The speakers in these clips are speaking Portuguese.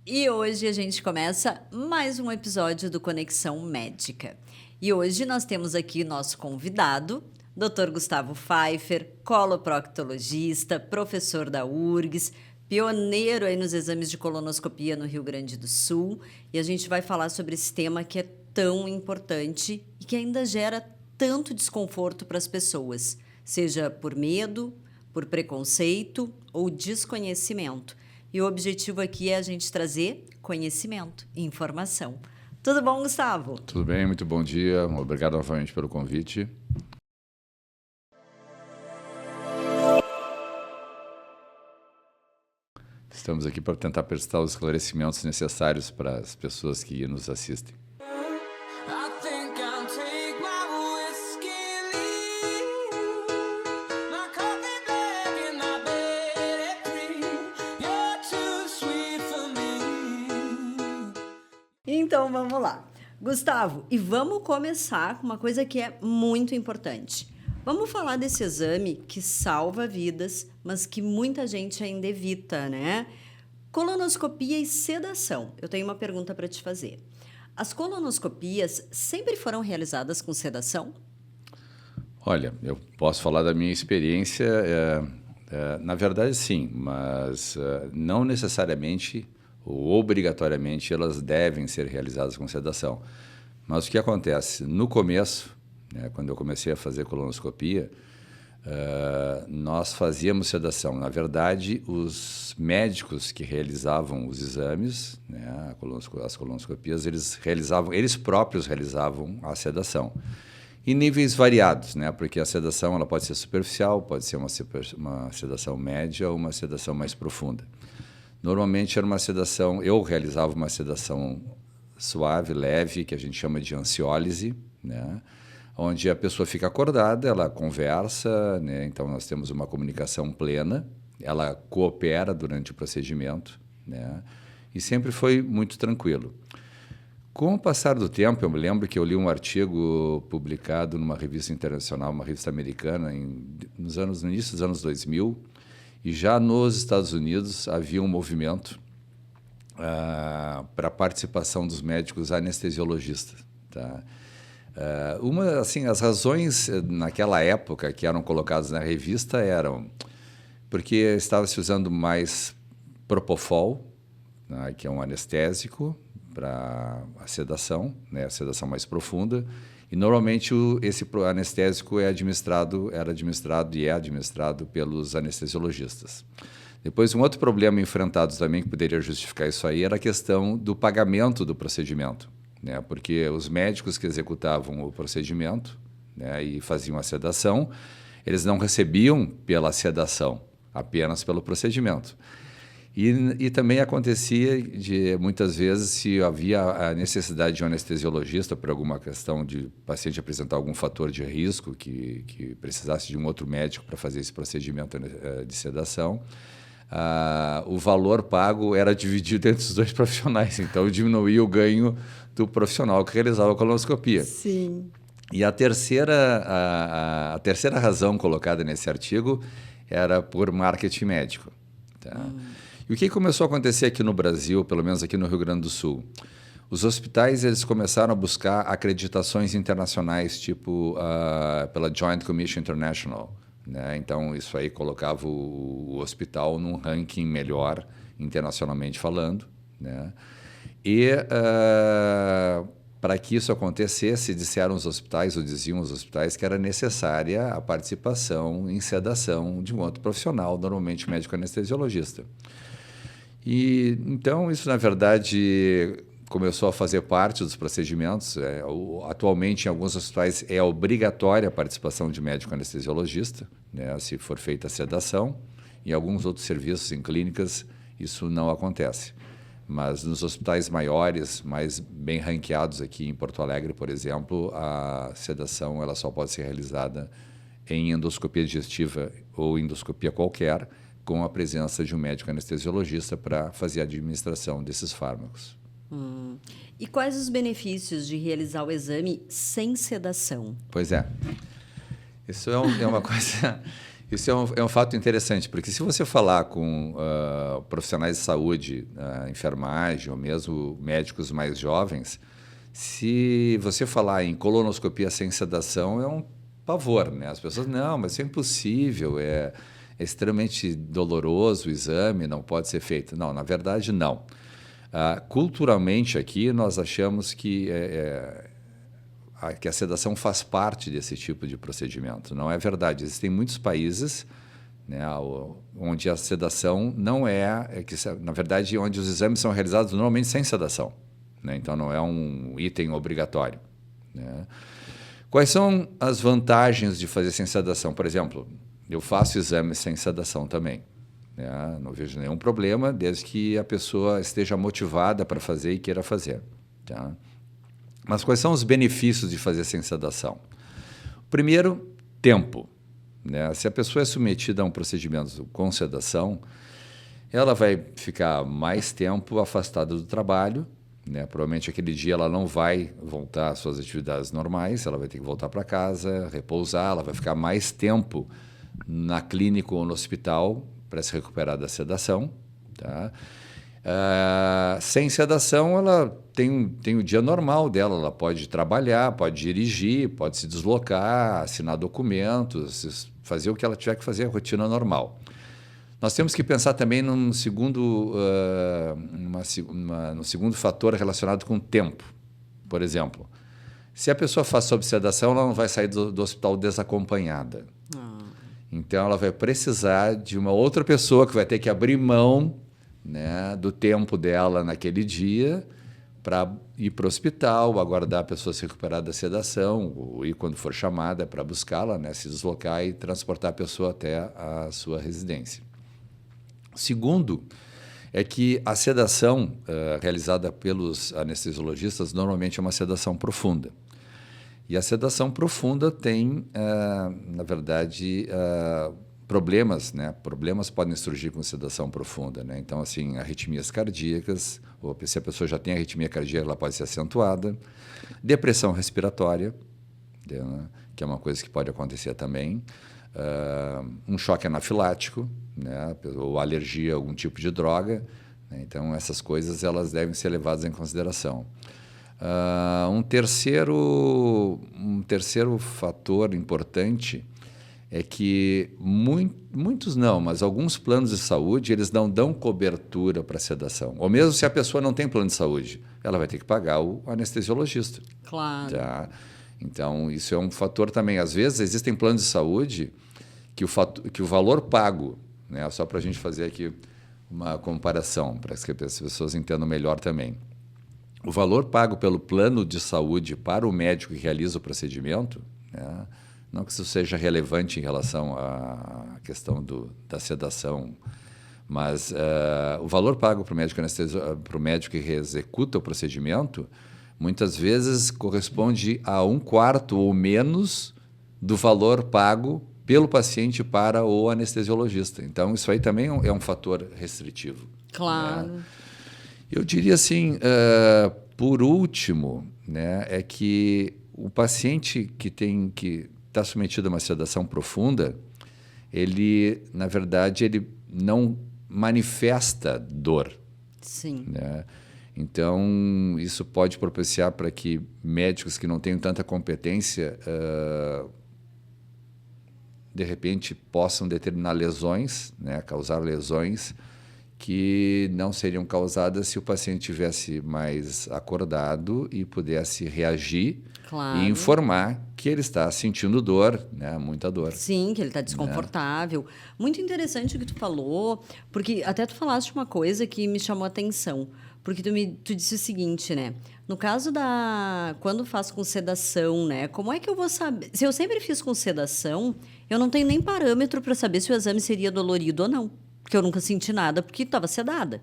E hoje a gente começa mais um episódio do Conexão Médica. E hoje nós temos aqui nosso convidado, Dr. Gustavo Pfeiffer, coloproctologista, professor da URGS, pioneiro aí nos exames de colonoscopia no Rio Grande do Sul. E a gente vai falar sobre esse tema que é tão importante e que ainda gera tanto desconforto para as pessoas, seja por medo, por preconceito ou desconhecimento. E o objetivo aqui é a gente trazer conhecimento e informação. Tudo bom, Gustavo? Tudo bem, muito bom dia. Obrigado novamente pelo convite. Estamos aqui para tentar prestar os esclarecimentos necessários para as pessoas que nos assistem. Então vamos lá. Gustavo, e vamos começar com uma coisa que é muito importante. Vamos falar desse exame que salva vidas, mas que muita gente ainda evita, né? Colonoscopia e sedação. Eu tenho uma pergunta para te fazer. As colonoscopias sempre foram realizadas com sedação? Olha, eu posso falar da minha experiência. Na verdade, sim, mas não necessariamente ou obrigatoriamente elas devem ser realizadas com sedação. Mas o que acontece? No começo, né, quando eu comecei a fazer colonoscopia, nós fazíamos sedação. Na verdade, os médicos que realizavam os exames, né, as colonoscopias, eles próprios realizavam a sedação. Em níveis variados, né, porque a sedação ela pode ser superficial, pode ser uma sedação média ou uma sedação mais profunda. Normalmente era uma sedação, eu realizava uma sedação suave, leve, que a gente chama de ansiólise, né? Onde a pessoa fica acordada, ela conversa, né? Então nós temos uma comunicação plena, ela coopera durante o procedimento, né? E sempre foi muito tranquilo. Com o passar do tempo, eu me lembro que eu li um artigo publicado numa revista internacional, uma revista americana, no início dos anos 2000, e já nos Estados Unidos havia um movimento para a participação dos médicos anestesiologistas. Tá? As razões naquela época que eram colocadas na revista eram porque estava se usando mais Propofol, né, que é um anestésico para a sedação, né, a sedação mais profunda. E normalmente esse anestésico era administrado e é administrado pelos anestesiologistas. Depois, um outro problema enfrentado também que poderia justificar isso aí era a questão do pagamento do procedimento, né? Porque os médicos que executavam o procedimento, né, e faziam a sedação, eles não recebiam pela sedação, apenas pelo procedimento. E também acontecia de, muitas vezes, se havia a necessidade de um anestesiologista por alguma questão de paciente apresentar algum fator de risco que precisasse de um outro médico para fazer esse procedimento de sedação, o valor pago era dividido entre os dois profissionais. Então, diminuía o ganho do profissional que realizava a colonoscopia. Sim. E a terceira razão colocada nesse artigo era por marketing médico. Tá? E o que começou a acontecer aqui no Brasil, pelo menos aqui no Rio Grande do Sul? Os hospitais eles começaram a buscar acreditações internacionais, tipo pela Joint Commission International, né? Então, isso aí colocava o hospital num ranking melhor, internacionalmente falando, né? E para que isso acontecesse, diziam os hospitais que era necessária a participação em sedação de um outro profissional, normalmente médico anestesiologista. E então isso, na verdade, começou a fazer parte dos procedimentos. Atualmente, em alguns hospitais, é obrigatória a participação de médico anestesiologista, né, se for feita a sedação. Em alguns outros serviços, em clínicas, isso não acontece. Mas nos hospitais maiores, mais bem ranqueados aqui em Porto Alegre, por exemplo, a sedação ela só pode ser realizada em endoscopia digestiva ou endoscopia qualquer, com a presença de um médico anestesiologista para fazer a administração desses fármacos. E quais os benefícios de realizar o exame sem sedação? Pois é. Isso é uma coisa Isso é um fato interessante, porque se você falar com profissionais de saúde, enfermagem ou mesmo médicos mais jovens, se você falar em colonoscopia sem sedação, é um pavor, né? As pessoas, não, mas isso é impossível, é extremamente doloroso o exame, não pode ser feito. Não, na verdade, não. Culturalmente aqui, nós achamos que a sedação faz parte desse tipo de procedimento. Não é verdade. Existem muitos países, né, onde a sedação não na verdade, onde os exames são realizados normalmente sem sedação, né? Então, não é um item obrigatório, né? Quais são as vantagens de fazer sem sedação? Por exemplo, eu faço exames sem sedação também, né? Não vejo nenhum problema, desde que a pessoa esteja motivada para fazer e queira fazer, tá? Mas quais são os benefícios de fazer sem sedação? Primeiro, tempo, né? Se a pessoa é submetida a um procedimento com sedação, ela vai ficar mais tempo afastada do trabalho, né? Provavelmente aquele dia ela não vai voltar às suas atividades normais, ela vai ter que voltar para casa, repousar, ela vai ficar mais tempo na clínica ou no hospital para se recuperar da sedação, tá? Sem sedação, ela tem o dia normal dela, ela pode trabalhar, pode dirigir, pode se deslocar, assinar documentos, fazer o que ela tiver que fazer, a rotina normal. Nós temos que pensar também no segundo fator relacionado com o tempo. Por exemplo, se a pessoa faz sob sedação, ela não vai sair do hospital desacompanhada. Então, ela vai precisar de uma outra pessoa que vai ter que abrir mão, né, do tempo dela naquele dia para ir para o hospital, aguardar a pessoa se recuperar da sedação, ou ir quando for chamada para buscá-la, né, se deslocar e transportar a pessoa até a sua residência. Segundo, é que a sedação realizada pelos anestesiologistas normalmente é uma sedação profunda. E a sedação profunda tem, na verdade, problemas, né? Problemas podem surgir com sedação profunda, né? Então, assim, arritmias cardíacas, ou se a pessoa já tem arritmia cardíaca, ela pode ser acentuada. Depressão respiratória, né? Que é uma coisa que pode acontecer também. Um choque anafilático, né? Ou alergia a algum tipo de droga, né? Então, essas coisas elas devem ser levadas em consideração. Um terceiro fator importante é que muitos não, mas alguns planos de saúde eles não dão cobertura para sedação. Ou mesmo se a pessoa não tem plano de saúde, ela vai ter que pagar o anestesiologista. Claro. Tá? Então, isso é um fator também. Às vezes, existem planos de saúde que o valor pago, né, só para a gente fazer aqui uma comparação, para que as pessoas entendam melhor também. O valor pago pelo plano de saúde para o médico que realiza o procedimento, né, não que isso seja relevante em relação à questão da sedação, mas o valor pago para o médico que executa o procedimento, muitas vezes corresponde a 1/4 ou menos do valor pago pelo paciente para o anestesiologista. Então, isso aí também é um fator restritivo. Claro. Né? Eu diria assim, por último, né, é que o paciente que está submetido a uma sedação profunda, ele, na verdade, ele não manifesta dor. Sim. Né? Então, isso pode propiciar para que médicos que não tenham tanta competência, de repente, possam determinar lesões, né, causar lesões que não seriam causadas se o paciente tivesse mais acordado e pudesse reagir. Claro. E informar que ele está sentindo dor, né? Muita dor. Sim, que ele está desconfortável. Muito interessante o que tu falou, porque até tu falaste uma coisa que me chamou a atenção. Porque tu disse o seguinte, né? No caso quando faço com sedação, né? Como é que eu vou saber? Se eu sempre fiz com sedação, eu não tenho nem parâmetro para saber se o exame seria dolorido ou não. Porque eu nunca senti nada, porque estava sedada.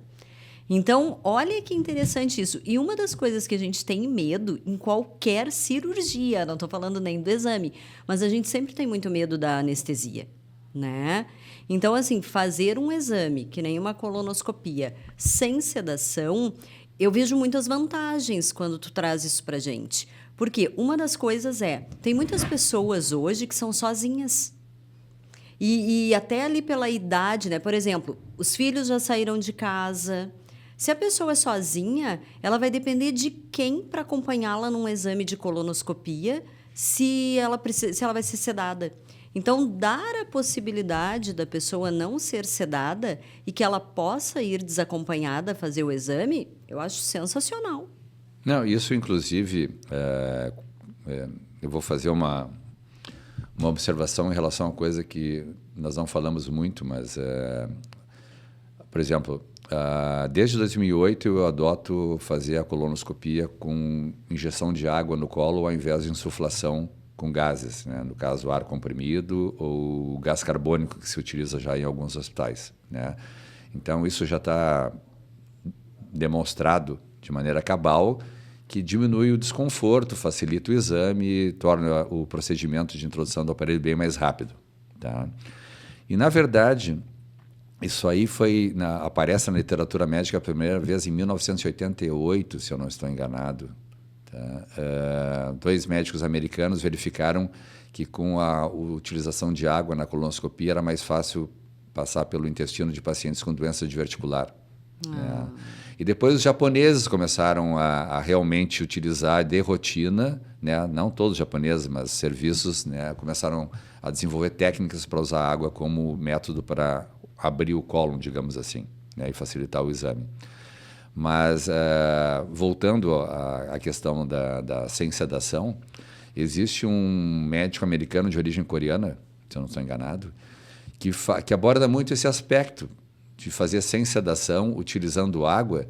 Então, olha que interessante isso. E uma das coisas que a gente tem medo em qualquer cirurgia, não estou falando nem do exame, mas a gente sempre tem muito medo da anestesia, né? Então, assim, fazer um exame, que nem uma colonoscopia, sem sedação, eu vejo muitas vantagens quando tu traz isso pra gente. Porque uma das coisas tem muitas pessoas hoje que são sozinhas. E até ali pela idade, né? Por exemplo, os filhos já saíram de casa. Se a pessoa é sozinha, ela vai depender de quem para acompanhá-la num exame de colonoscopia, se ela vai ser sedada. Então, dar a possibilidade da pessoa não ser sedada e que ela possa ir desacompanhada fazer o exame, eu acho sensacional. Não, isso inclusive, eu vou fazer uma observação em relação a uma coisa que nós não falamos muito, mas, por exemplo, desde 2008 eu adoto fazer a colonoscopia com injeção de água no colo ao invés de insuflação com gases, né? No caso, ar comprimido ou gás carbônico que se utiliza já em alguns hospitais, né? Então, isso já está demonstrado de maneira cabal que diminui o desconforto, facilita o exame, torna o procedimento de introdução do aparelho bem mais rápido, tá? E, na verdade, isso aí aparece na literatura médica a primeira vez em 1988, se eu não estou enganado. Tá? 2 médicos americanos verificaram que com a utilização de água na colonoscopia era mais fácil passar pelo intestino de pacientes com doença diverticular. Né? E depois os japoneses começaram a realmente utilizar de rotina, né? Não todos os japoneses, mas serviços, né? Começaram a desenvolver técnicas para usar água como método para abrir o cólon, digamos assim, né? E facilitar o exame. Mas, voltando à questão da sem sedação, existe um médico americano de origem coreana, se eu não estou enganado, que aborda muito esse aspecto de fazer sem sedação, utilizando água,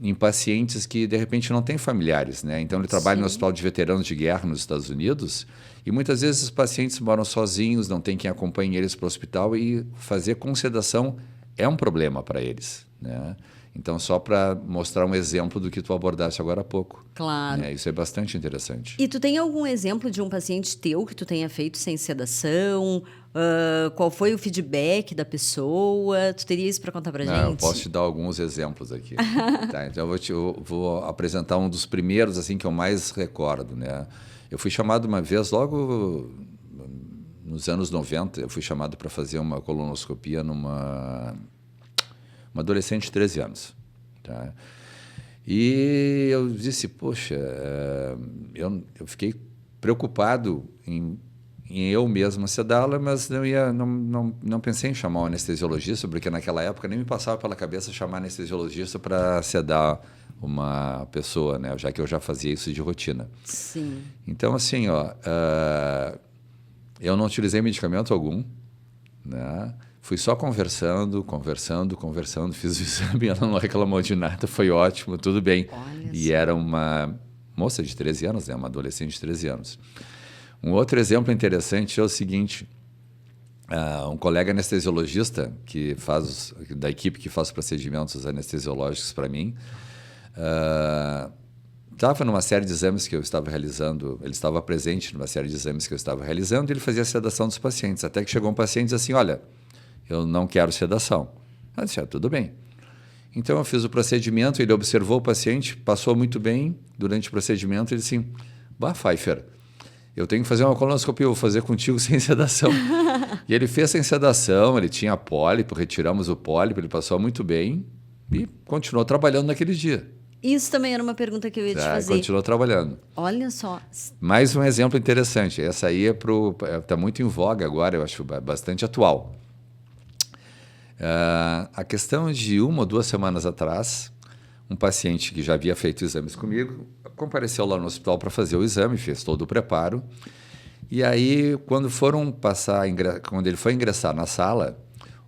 em pacientes que, de repente, não têm familiares, né? Então, ele trabalha no Hospital de Veteranos de Guerra nos Estados Unidos e, muitas vezes, os pacientes moram sozinhos, não tem quem acompanhe eles para o hospital e fazer com sedação é um problema para eles, né? Então, só para mostrar um exemplo do que tu abordaste agora há pouco. Claro. Isso é bastante interessante. E tu tem algum exemplo de um paciente teu que tu tenha feito sem sedação? Qual foi o feedback da pessoa? Tu teria isso para contar para gente? Eu posso te dar alguns exemplos aqui. Tá, então, eu vou apresentar um dos primeiros assim que eu mais recordo, né? Eu fui chamado uma vez, logo nos anos 90, eu fui chamado para fazer uma colonoscopia numa adolescente de 13 anos. Tá? E eu disse, poxa, eu fiquei preocupado em eu mesmo sedá-la, mas não pensei em chamar um anestesiologista, porque naquela época nem me passava pela cabeça chamar anestesiologista para sedar uma pessoa, né? Já que eu já fazia isso de rotina. Sim. Então, assim, eu não utilizei medicamento algum, né? Fui só conversando, fiz o exame, ela não reclamou de nada, foi ótimo, tudo bem. E era uma moça de 13 anos, né? Uma adolescente de 13 anos. Um outro exemplo interessante é o seguinte, um colega anestesiologista da equipe que faz procedimentos anestesiológicos para mim, estava numa série de exames que eu estava realizando, ele estava presente numa série de exames que eu estava realizando e ele fazia a sedação dos pacientes, até que chegou um paciente e disse assim, olha, eu não quero sedação. Eu disse, tudo bem. Então eu fiz o procedimento, ele observou o paciente, passou muito bem durante o procedimento, ele disse assim, Pfeiffer, eu tenho que fazer uma colonoscopia, eu vou fazer contigo sem sedação. E ele fez sem sedação, ele tinha pólipo, retiramos o pólipo, ele passou muito bem e continuou trabalhando naquele dia. Isso também era uma pergunta que eu ia te fazer. Continuou trabalhando. Olha só. Mais um exemplo interessante. Essa aí está muito em voga agora, eu acho bastante atual. A questão de 1 ou 2 semanas atrás, um paciente que já havia feito exames comigo compareceu lá no hospital para fazer o exame, fez todo o preparo. E aí, quando ele foi ingressar na sala,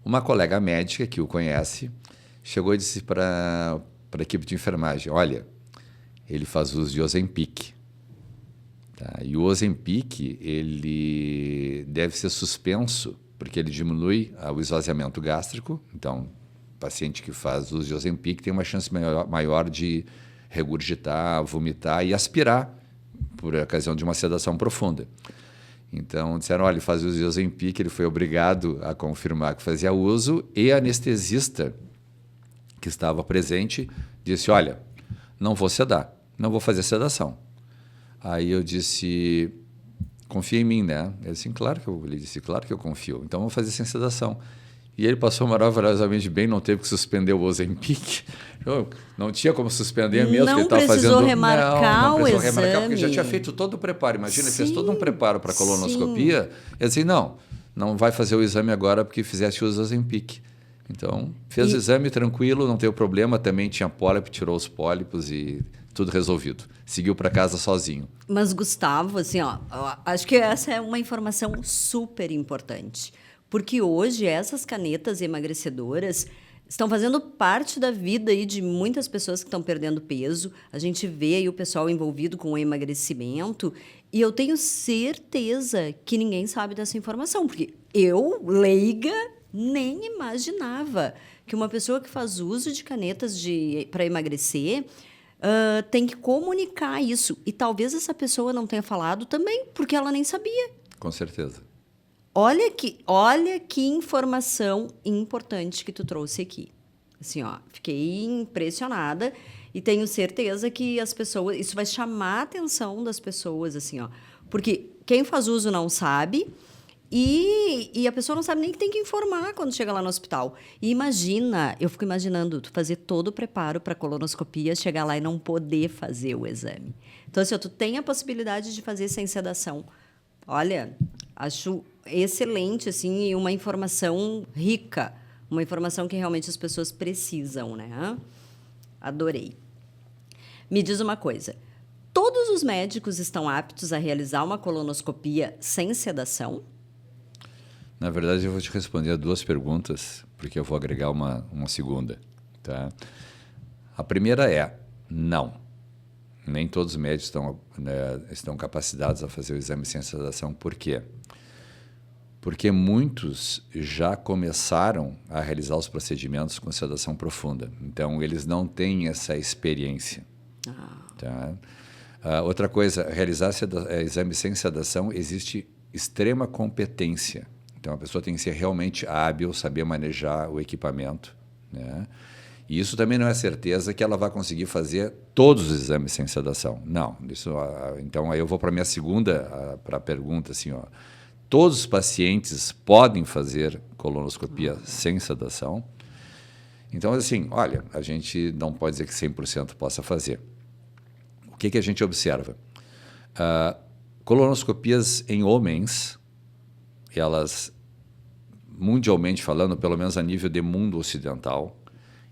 uma colega médica que o conhece chegou e disse para a equipe de enfermagem, olha, ele faz uso de Ozempic. Tá? E o Ozempic, ele deve ser suspenso, porque ele diminui o esvaziamento gástrico. Então, o paciente que faz uso de Ozempic tem uma chance maior de regurgitar, vomitar e aspirar, por ocasião de uma sedação profunda. Então, disseram, olha, ele faz uso de Ozempic, ele foi obrigado a confirmar que fazia uso, e a anestesista que estava presente disse, olha, não vou sedar, não vou fazer sedação. Aí eu disse, confia em mim, né? Ele disse, claro que eu confio. Então, vamos fazer sem sedação. E ele passou maravilhosamente bem, não teve que suspender o Ozempic. Não tinha como suspender mesmo. Não ele estava precisou fazendo... remarcar não o precisou exame. remarcar, porque já tinha feito todo o preparo. Imagina, ele fez todo um preparo para a colonoscopia. Ele disse, não vai fazer o exame agora porque fizeste uso do Ozempic. Então, fez o exame tranquilo, não teve problema. Também tinha pólipo, tirou os pólipos e tudo resolvido. Seguiu para casa sozinho. Mas, Gustavo, assim, acho que essa é uma informação super importante. Porque hoje essas canetas emagrecedoras estão fazendo parte da vida aí de muitas pessoas que estão perdendo peso. A gente vê aí o pessoal envolvido com o emagrecimento e eu tenho certeza que ninguém sabe dessa informação, porque eu, leiga, nem imaginava que uma pessoa que faz uso de canetas para emagrecer tem que comunicar isso. E talvez essa pessoa não tenha falado também, porque ela nem sabia. Com certeza. Olha que informação importante que tu trouxe aqui. Assim, fiquei impressionada e tenho certeza que as pessoas... Isso vai chamar a atenção das pessoas, assim, porque quem faz uso não sabe e a pessoa não sabe nem que tem que informar quando chega lá no hospital. E imagina, eu fico imaginando, tu fazer todo o preparo para colonoscopia, chegar lá e não poder fazer o exame. Então, assim, tu tem a possibilidade de fazer sem sedação. Olha, acho excelente, assim, e uma informação rica, uma informação que realmente as pessoas precisam, né? Adorei. Me diz uma coisa, todos os médicos estão aptos a realizar uma colonoscopia sem sedação? Na verdade, eu vou te responder a 2 perguntas, porque eu vou agregar uma segunda, tá? A primeira é, não. Nem todos os médicos estão capacitados a fazer o exame sem sedação. Por quê? Porque muitos já começaram a realizar os procedimentos com sedação profunda. Então, eles não têm essa experiência. Tá? Outra coisa, realizar exame sem sedação existe extrema competência. Então, a pessoa tem que ser realmente hábil, saber manejar o equipamento, né? E isso também não é certeza que ela vai conseguir fazer todos os exames sem sedação. Não. Então, aí eu vou para a minha segunda pergunta. Assim, todos os pacientes podem fazer colonoscopia sem sedação? Então, assim, olha, a gente não pode dizer que 100% possa fazer. O que a gente observa? Colonoscopias em homens, elas, mundialmente falando, pelo menos a nível de mundo ocidental,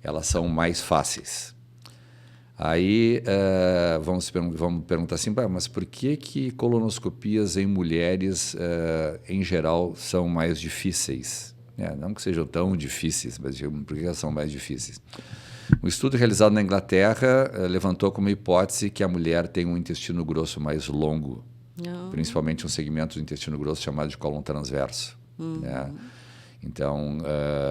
elas são mais fáceis. Aí vamos perguntar assim, mas por que colonoscopias em mulheres, em geral, são mais difíceis? Não que sejam tão difíceis, mas por que elas são mais difíceis? Um estudo realizado na Inglaterra levantou como hipótese que a mulher tem um intestino grosso mais longo, principalmente um segmento do intestino grosso chamado de cólon transverso. Né? Então,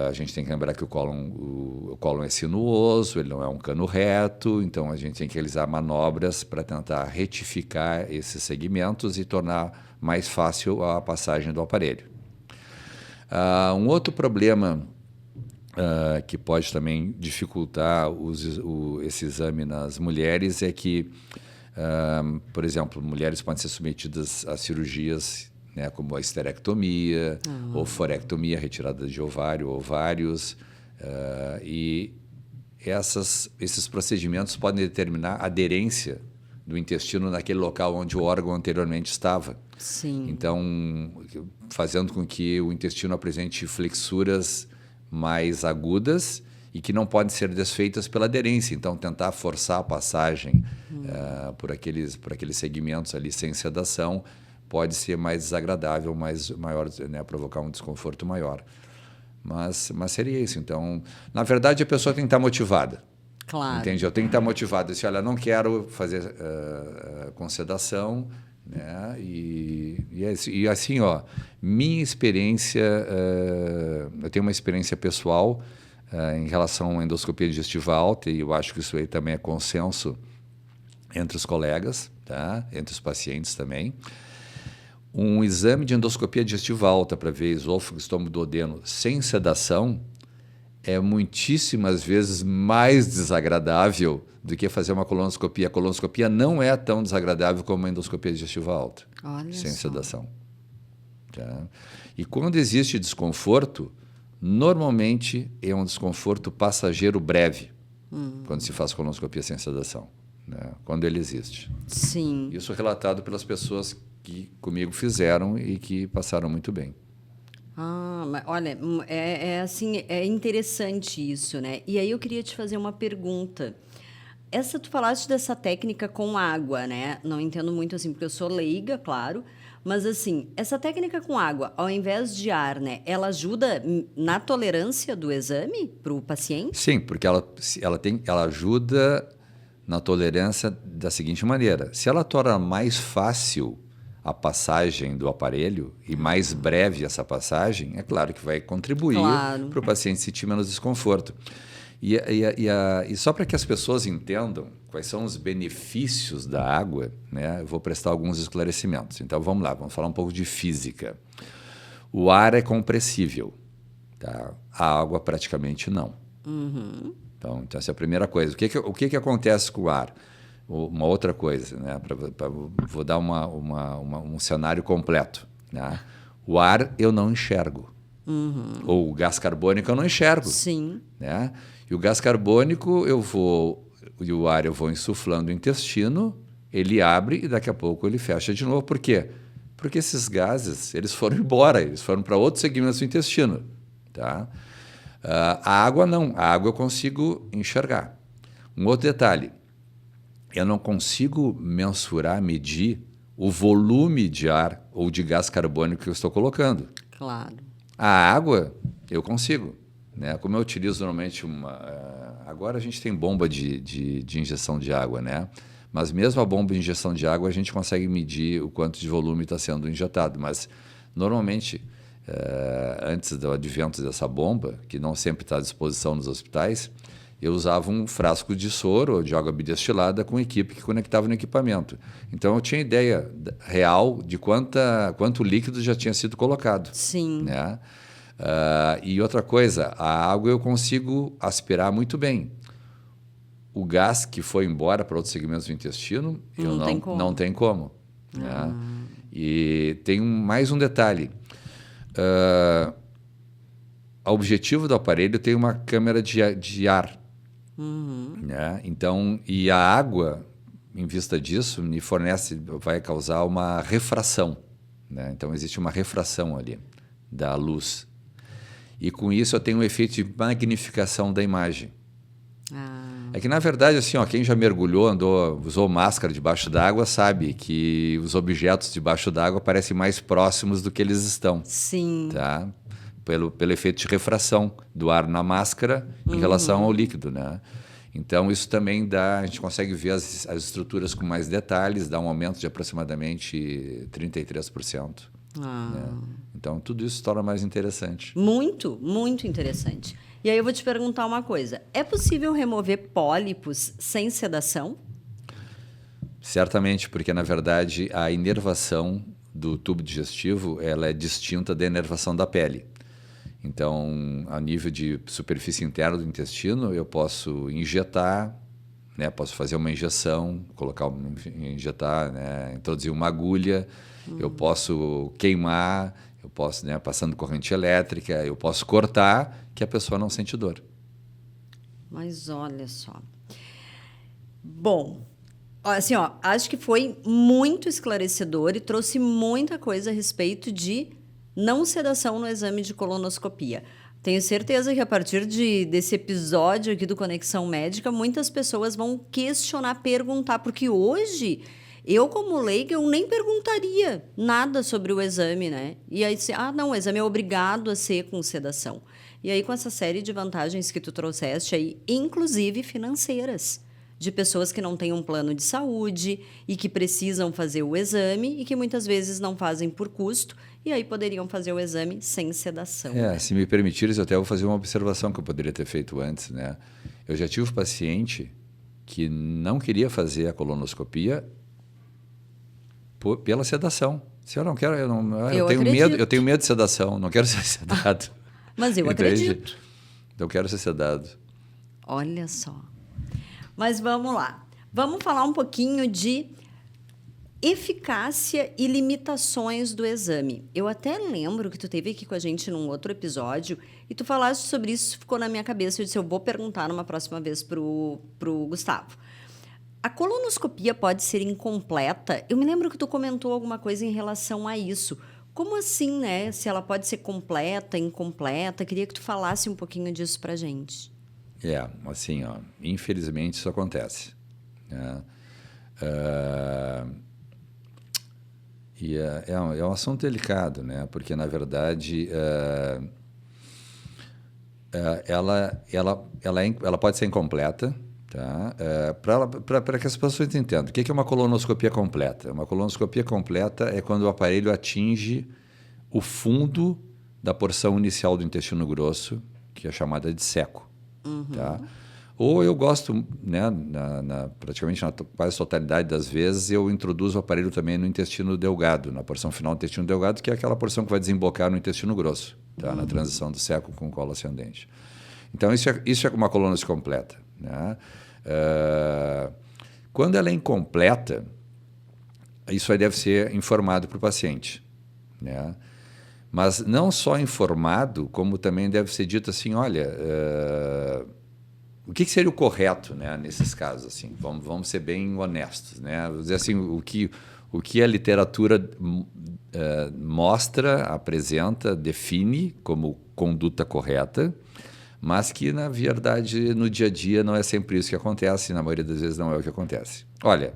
a gente tem que lembrar que o cólon é sinuoso, ele não é um cano reto, então a gente tem que realizar manobras para tentar retificar esses segmentos e tornar mais fácil a passagem do aparelho. Um outro problema que pode também dificultar esse exame nas mulheres é que, por exemplo, mulheres podem ser submetidas a cirurgias, né, como a esterectomia ou forectomia, retirada de ovário, ovários, e esses procedimentos podem determinar a aderência do intestino naquele local onde o órgão anteriormente estava. Sim. Então, fazendo com que o intestino apresente flexuras mais agudas e que não podem ser desfeitas pela aderência. Então, tentar forçar a passagem por aqueles segmentos ali sem sedação pode ser mais desagradável, maior, né, provocar um desconforto maior. Mas seria isso. Então, na verdade, a pessoa tem que estar motivada. Claro. Entende? Eu tenho que estar motivado. Se olha, não quero fazer com sedação, né? E assim, minha experiência, eu tenho uma experiência pessoal em relação à endoscopia digestiva alta, e eu acho que isso aí também é consenso entre os colegas, tá? Entre os pacientes também. Um exame de endoscopia digestiva alta para ver esôfago, estômago, duodeno sem sedação é muitíssimas vezes mais desagradável do que fazer uma colonoscopia. A colonoscopia não é tão desagradável como a endoscopia digestiva alta, Olha sem só. sedação. Tá? E quando existe desconforto, normalmente é um desconforto passageiro breve, quando se faz colonoscopia sem sedação, né? Quando ele existe. Sim. Isso relatado pelas pessoas que comigo fizeram e que passaram muito bem. Mas olha, assim, é interessante isso, né? E aí eu queria te fazer uma pergunta. Tu falaste dessa técnica com água, né? Não entendo muito assim, porque eu sou leiga, claro. Mas assim, essa técnica com água, ao invés de ar, né? Ela ajuda na tolerância do exame para o paciente? Sim, porque ela ajuda na tolerância da seguinte maneira: se ela torna mais fácil a passagem do aparelho e mais breve essa passagem, é claro que vai contribuir Claro. para o paciente sentir menos desconforto. E só para que as pessoas entendam quais são os benefícios da água, né, eu vou prestar alguns esclarecimentos. Então vamos lá, vamos falar um pouco de física. O ar é compressível, tá? A água praticamente não. Então essa é a primeira coisa. O que acontece com o ar? Uma outra coisa, né? Vou dar um cenário completo. Né? O ar eu não enxergo. Ou o gás carbônico eu não enxergo. Sim. Né? E o gás carbônico e o ar eu vou insuflando o intestino, ele abre e daqui a pouco ele fecha de novo. Por quê? Porque esses gases eles foram embora, eles foram para outros segmentos do intestino. Tá? A água não, a água eu consigo enxergar. Um outro detalhe, eu não consigo mensurar, medir o volume de ar ou de gás carbônico que eu estou colocando. Claro. A água, eu consigo. Né? Como eu utilizo normalmente agora a gente tem bomba de injeção de água, né? Mas mesmo a bomba de injeção de água, a gente consegue medir o quanto de volume está sendo injetado. Mas, normalmente, antes do advento dessa bomba, que não sempre está à disposição nos hospitais, eu usava um frasco de soro ou de água bidestilada com equipe que conectava no equipamento. Então, eu tinha ideia real de quanto líquido já tinha sido colocado. Sim. Né? E outra coisa, a água eu consigo aspirar muito bem. O gás que foi embora para outros segmentos do intestino, não tem como. Né? E tem mais um detalhe. O objetivo do aparelho tem uma câmara de ar. Né? Então, e a água, em vista disso, vai causar uma refração. Né? Então, existe uma refração ali da luz. E com isso eu tenho um efeito de magnificação da imagem. É que, na verdade, assim, quem já mergulhou, usou máscara debaixo d'água, sabe que os objetos debaixo d'água parecem mais próximos do que eles estão. Sim. Tá? Pelo efeito de refração do ar na máscara em relação ao líquido. Né? Então, isso também a gente consegue ver as estruturas com mais detalhes, dá um aumento de aproximadamente 33%. Né? Então, tudo isso se torna mais interessante. Muito, muito interessante. E aí eu vou te perguntar uma coisa. É possível remover pólipos sem sedação? Certamente, porque, na verdade, a inervação do tubo digestivo ela é distinta da inervação da pele. Então, a nível de superfície interna do intestino, eu posso injetar, né? Posso fazer uma injeção, injetar, né? Introduzir uma agulha, eu posso queimar, eu posso, né, passando corrente elétrica, eu posso cortar, que a pessoa não sente dor. Mas olha só. Bom, assim, acho que foi muito esclarecedor e trouxe muita coisa a respeito de não sedação no exame de colonoscopia. Tenho certeza que a partir desse episódio aqui do Conexão Médica, muitas pessoas vão questionar, perguntar, porque hoje eu, como leiga, eu nem perguntaria nada sobre o exame, né? E aí, não, o exame é obrigado a ser com sedação. E aí, com essa série de vantagens que tu trouxeste aí, inclusive financeiras, de pessoas que não têm um plano de saúde e que precisam fazer o exame e que muitas vezes não fazem por custo, e aí poderiam fazer o exame sem sedação. Né? Se me permitires, eu até vou fazer uma observação que eu poderia ter feito antes, né? Eu já tive um paciente que não queria fazer a colonoscopia pela sedação. Se eu não quero, eu tenho medo de sedação, não quero ser sedado. Mas eu acredito. Então, quero ser sedado. Olha só. Mas vamos lá. Vamos falar um pouquinho de eficácia e limitações do exame. Eu até lembro que tu esteve aqui com a gente num outro episódio e tu falaste sobre isso, ficou na minha cabeça. Eu disse, eu vou perguntar numa próxima vez pro Gustavo. A colonoscopia pode ser incompleta? Eu me lembro que tu comentou alguma coisa em relação a isso. Como assim, né? Se ela pode ser completa, incompleta? Queria que tu falasse um pouquinho disso pra gente. Assim, ó, infelizmente isso acontece, né? E é um assunto delicado, né? Porque, na verdade, ela pode ser incompleta, tá? Para que as pessoas entendam. O que é uma colonoscopia completa? Uma colonoscopia completa é quando o aparelho atinge o fundo da porção inicial do intestino grosso, que é chamada de seco. Tá? Ou eu gosto, né, praticamente na quase totalidade das vezes, eu introduzo o aparelho também no intestino delgado, na porção final do intestino delgado, que é aquela porção que vai desembocar no intestino grosso, tá? Na transição do seco com o colo ascendente. Então, isso é uma colonoscopia completa, né? Quando ela é incompleta, isso aí deve ser informado para o paciente, né? Mas não só informado, como também deve ser dito assim, olha, o que seria o correto, né, nesses casos? Assim, vamos ser bem honestos, né? Vamos dizer assim, o que a literatura mostra, apresenta, define como conduta correta, mas que, na verdade, no dia a dia não é sempre isso que acontece, na maioria das vezes não é o que acontece. Olha,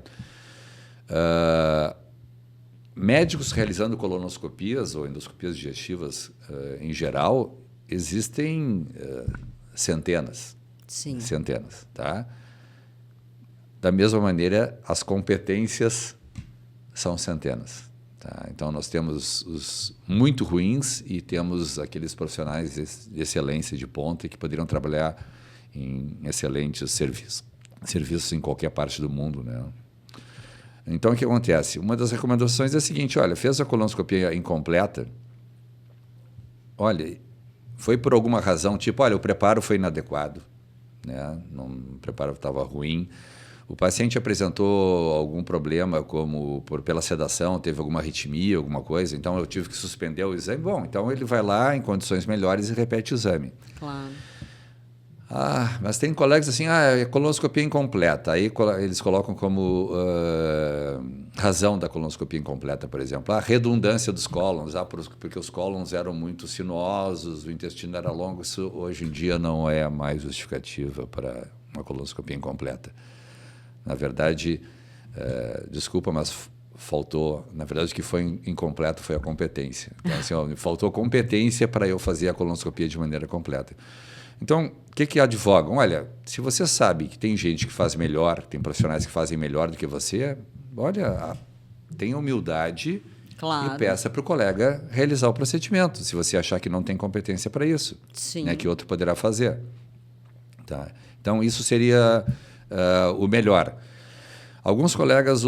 médicos realizando colonoscopias ou endoscopias digestivas em geral, existem centenas. Sim. Centenas, tá? Da mesma maneira, as competências são centenas, tá? Então, nós temos os muito ruins e temos aqueles profissionais de excelência de ponta que poderiam trabalhar em excelentes serviços em qualquer parte do mundo, né? Então, o que acontece? Uma das recomendações é a seguinte, olha, fez a colonoscopia incompleta, olha, foi por alguma razão, tipo, olha, o preparo foi inadequado, né? O preparo estava ruim, o paciente apresentou algum problema, como pela sedação, teve alguma arritmia, alguma coisa, então eu tive que suspender o exame. Bom, então ele vai lá em condições melhores e repete o exame. Claro. Mas tem colegas assim, colonoscopia incompleta. Aí eles colocam como razão da colonoscopia incompleta, por exemplo, a redundância dos cólons, porque os cólons eram muito sinuosos, o intestino era longo. Isso hoje em dia não é mais justificativa para uma colonoscopia incompleta. Na verdade, desculpa, mas faltou, na verdade, o que foi incompleto foi a competência. Então, assim, faltou competência para eu fazer a colonoscopia de maneira completa. Então, o que advogam? Olha, se você sabe que tem gente que faz melhor, tem profissionais que fazem melhor do que você, olha, tenha humildade, claro, e peça para o colega realizar o procedimento, se você achar que não tem competência para isso, né, que outro poderá fazer. Tá? Então, isso seria o melhor. Alguns colegas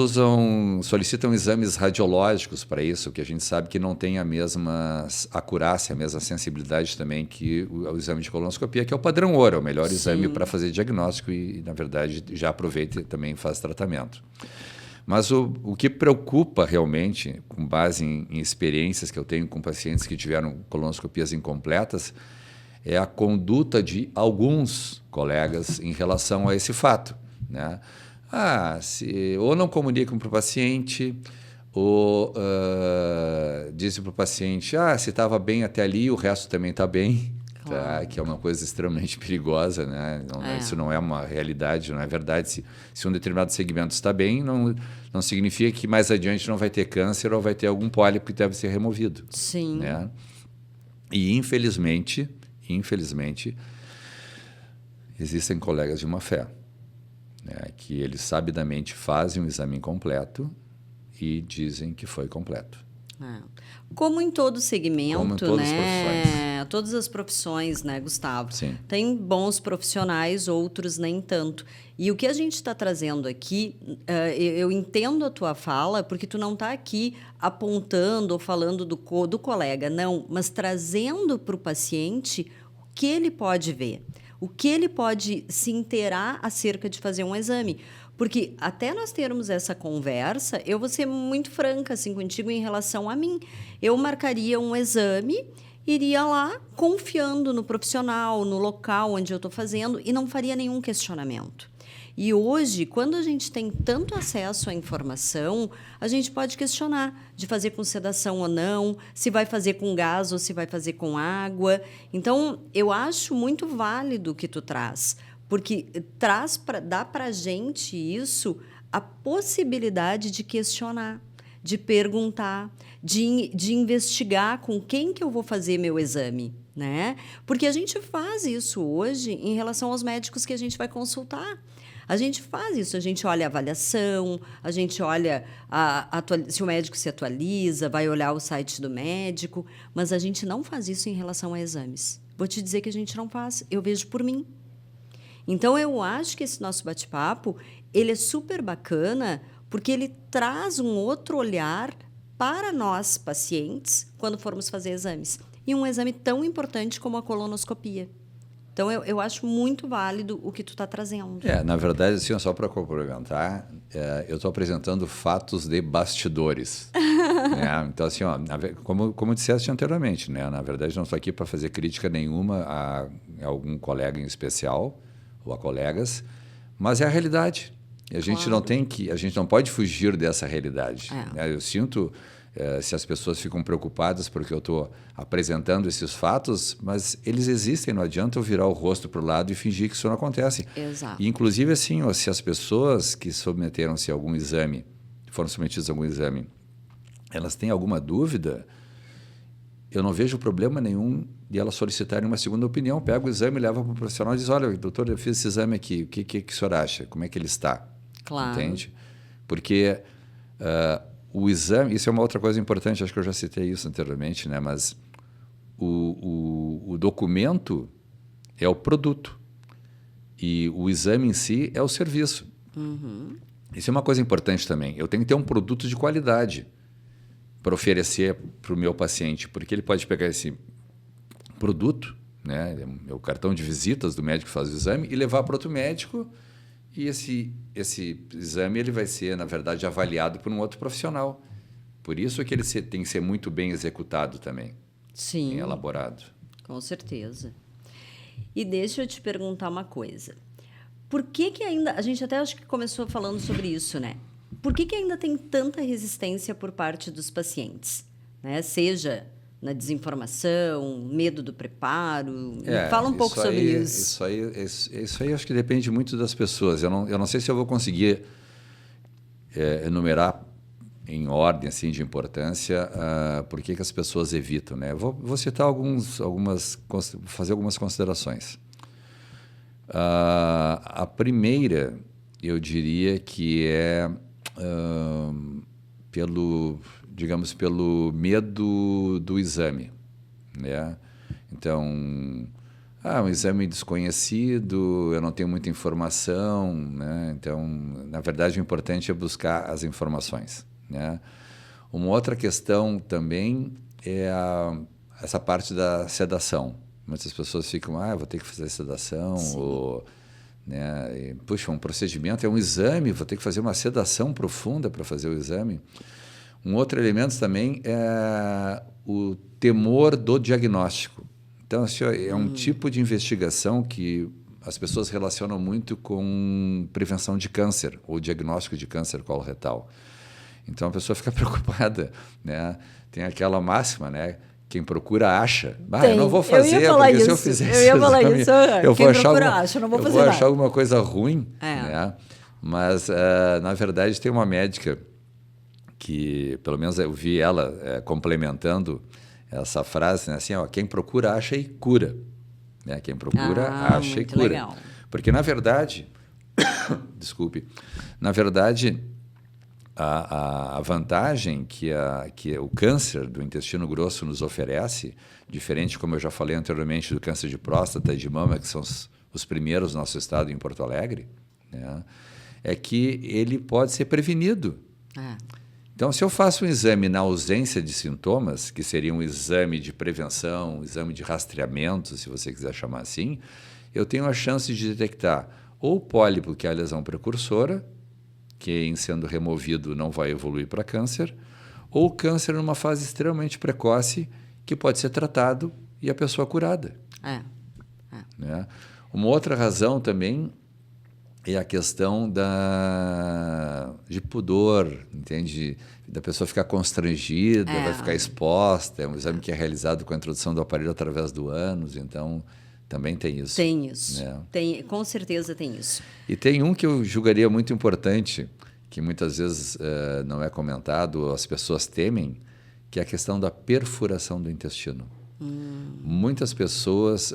solicitam exames radiológicos para isso, que a gente sabe que não tem a mesma acurácia, a mesma sensibilidade também que o exame de colonoscopia, que é o padrão ouro, é o melhor exame para fazer diagnóstico e, na verdade, já aproveita e também faz tratamento. Mas o que preocupa realmente, com base em experiências que eu tenho com pacientes que tiveram colonoscopias incompletas, é a conduta de alguns colegas em relação a esse fato, né? Ou não comunicam para o paciente, ou dizem para o paciente, se estava bem até ali, o resto também está bem, claro. Tá? Que é uma coisa extremamente perigosa, né? Isso não é uma realidade, não é verdade. Se um determinado segmento está bem, não significa que mais adiante não vai ter câncer ou vai ter algum pólipo que deve ser removido. Sim. Né? E, infelizmente, existem colegas de má fé, né, que eles sabidamente fazem um exame incompleto e dizem que foi completo. Como em todo segmento, como em todas né? As profissões. Todas as profissões, né, Gustavo? Sim. Tem bons profissionais, outros nem tanto. E o que a gente está trazendo aqui, eu entendo a tua fala, porque tu não está aqui apontando ou falando do colega, não, mas trazendo para o paciente que ele pode ver, o que ele pode se inteirar acerca de fazer um exame. Porque até nós termos essa conversa, eu vou ser muito franca assim, contigo em relação a mim. Eu marcaria um exame, iria lá confiando no profissional, no local onde eu estou fazendo e não faria nenhum questionamento. E hoje, quando a gente tem tanto acesso à informação, a gente pode questionar de fazer com sedação ou não, se vai fazer com gás ou se vai fazer com água. Então, eu acho muito válido o que tu traz, porque dá para a gente isso, a possibilidade de questionar, de perguntar, de investigar com quem que eu vou fazer meu exame, né? Porque a gente faz isso hoje em relação aos médicos que a gente vai consultar. A gente faz isso, a gente olha a avaliação, a gente olha se o médico se atualiza, vai olhar o site do médico, mas a gente não faz isso em relação a exames. Vou te dizer que a gente não faz, eu vejo por mim. Então, eu acho que esse nosso bate-papo, ele é super bacana, porque ele traz um outro olhar para nós, pacientes, quando formos fazer exames. E um exame tão importante como a colonoscopia. Então, eu acho muito válido o que tu está trazendo. Na verdade, assim, só para complementar, eu estou apresentando fatos de bastidores. Né? Então, assim, como disseste anteriormente, né? Na verdade, não estou aqui para fazer crítica nenhuma a algum colega em especial, ou a colegas, mas é a realidade. E a gente a gente não pode fugir dessa realidade. Né? Eu sinto se as pessoas ficam preocupadas porque eu estou apresentando esses fatos, mas eles existem, não adianta eu virar o rosto para o lado e fingir que isso não acontece. Exato. E, inclusive, assim, se as pessoas que submeteram-se a algum exame, foram submetidas a algum exame, elas têm alguma dúvida, eu não vejo problema nenhum de elas solicitarem uma segunda opinião. Pega o exame, leva para o profissional e diz, olha, doutor, eu fiz esse exame aqui, o que o senhor acha? Como é que ele está? Claro. Entende? Porque o exame, isso é uma outra coisa importante, acho que eu já citei isso anteriormente, né? Mas o documento é o produto e o exame em si é o serviço. Uhum. Isso é uma coisa importante também. Eu tenho que ter um produto de qualidade para oferecer para o meu paciente, porque ele pode pegar esse produto, né, é o cartão de visitas do médico que faz o exame, e levar para outro médico, e esse exame ele vai ser, na verdade, avaliado por um outro profissional. Por isso que ele tem que ser muito bem executado também. Sim. Bem elaborado. Com certeza. E deixa eu te perguntar uma coisa. Por que ainda... A gente até acho que começou falando sobre isso, né? Por que ainda tem tanta resistência por parte dos pacientes? Né? Seja na desinformação, medo do preparo. Me fala um pouco sobre isso. Isso aí acho que depende muito das pessoas. Eu não sei se eu vou conseguir enumerar em ordem assim, de importância por que as pessoas evitam. Né? Vou citar fazer algumas considerações. A primeira, eu diria que é pelo medo do exame, né? Então, um exame desconhecido, eu não tenho muita informação, né? Então, na verdade, o importante é buscar as informações, né? Uma outra questão também é essa parte da sedação. Muitas pessoas ficam, vou ter que fazer sedação, ou, né? Puxa, um procedimento é um exame, vou ter que fazer uma sedação profunda para fazer o exame. Um outro elemento também é o temor do diagnóstico. Então, assim, é um tipo de investigação que as pessoas relacionam muito com prevenção de câncer ou diagnóstico de câncer coloretal. Então, a pessoa fica preocupada, né? Tem aquela máxima, né? Quem procura acha. Eu não vou fazer, porque se eu fizer esse exame, eu vou achar alguma coisa ruim. Né? Mas, na verdade, tem uma médica que, pelo menos eu vi ela complementando essa frase, né? Assim, quem procura acha e cura. Né? Quem procura acha e cura. Legal. Porque, na verdade, desculpe, na verdade, a vantagem que o câncer do intestino grosso nos oferece, diferente, como eu já falei anteriormente, do câncer de próstata e de mama, que são os primeiros no nosso estado em Porto Alegre, né? É que ele pode ser prevenido. Então, se eu faço um exame na ausência de sintomas, que seria um exame de prevenção, um exame de rastreamento, se você quiser chamar assim, eu tenho a chance de detectar ou o pólipo, que é a lesão precursora, que em sendo removido não vai evoluir para câncer, ou o câncer numa fase extremamente precoce, que pode ser tratado e a pessoa curada. Né? Uma outra razão também é a questão de pudor, entende? Da pessoa ficar constrangida, vai ficar exposta. É um exame que é realizado com a introdução do aparelho através do ânus, então também tem isso. Tem isso. Né? Com certeza tem isso. E tem um que eu julgaria muito importante, que muitas vezes não é comentado, as pessoas temem, que é a questão da perfuração do intestino. Muitas pessoas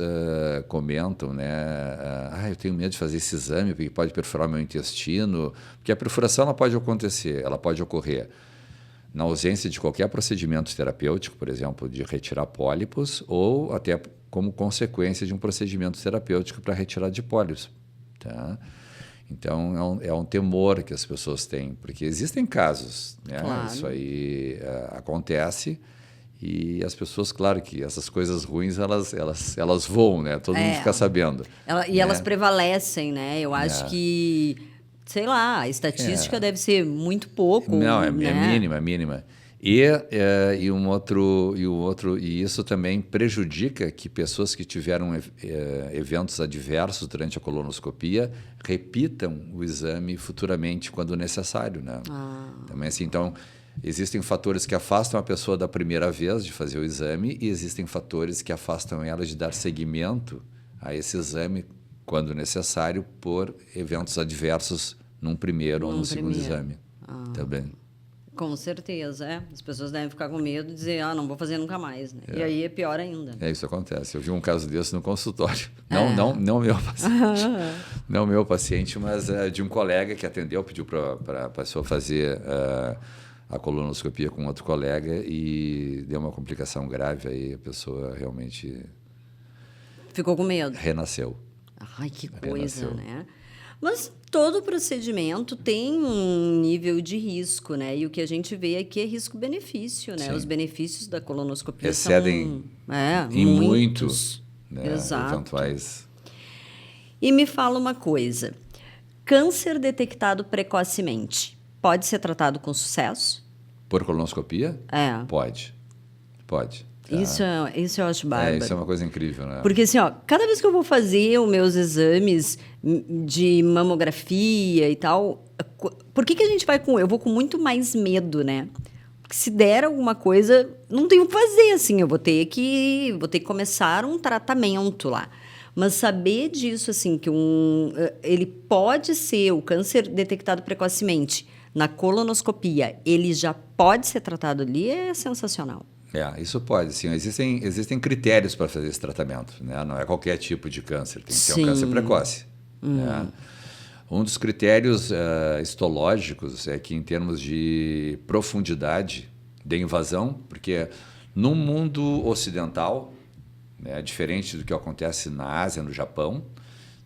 comentam, né? Eu tenho medo de fazer esse exame porque pode perfurar meu intestino. Porque a perfuração ela pode acontecer, ela pode ocorrer na ausência de qualquer procedimento terapêutico, por exemplo, de retirar pólipos, ou até como consequência de um procedimento terapêutico para retirada de pólipos. Tá? Então, é um temor que as pessoas têm, porque existem casos, né? Claro. Isso aí acontece. E as pessoas, claro que essas coisas ruins, elas voam, né? Todo mundo fica sabendo. Elas prevalecem, né? Eu acho que, sei lá, a estatística deve ser muito pouco. Não, é né? mínima, mínima. E isso também prejudica que pessoas que tiveram eventos adversos durante a colonoscopia repitam o exame futuramente quando necessário, né? Também assim, então existem fatores que afastam a pessoa da primeira vez de fazer o exame e existem fatores que afastam ela de dar seguimento a esse exame quando necessário por eventos adversos num primeiro ou no segundo exame. Também. Com certeza, As pessoas devem ficar com medo de dizer, não vou fazer nunca mais, né? E aí é pior ainda. Isso acontece. Eu vi um caso desse no consultório. Não meu paciente. Não meu paciente, mas de um colega que atendeu, pediu para a pessoa fazer a colonoscopia com outro colega e deu uma complicação grave, aí a pessoa realmente... Ficou com medo? Renasceu. Ai, que coisa, né? Mas todo procedimento tem um nível de risco, né? E o que a gente vê aqui é risco-benefício, né? Sim. Os benefícios da colonoscopia excedem em muitos, né? Exato. Eventuais. E me fala uma coisa. Câncer detectado precocemente pode ser tratado com sucesso? Por colonoscopia? Pode. Tá. Isso eu acho bárbaro. Isso é uma coisa incrível, né? Porque assim, cada vez que eu vou fazer os meus exames de mamografia e tal, por que a gente vai com... Eu vou com muito mais medo, né? Porque se der alguma coisa, não tenho o que fazer, assim. Eu vou ter que começar um tratamento lá. Mas saber disso, assim, que ele pode ser o câncer detectado precocemente na colonoscopia, ele já pode ser tratado ali, é sensacional. Isso pode, sim. Existem critérios para fazer esse tratamento, né? Não é qualquer tipo de câncer, tem que ser um câncer precoce. Né? Um dos critérios histológicos é que, em termos de profundidade de invasão, porque no mundo ocidental, né, diferente do que acontece na Ásia, no Japão,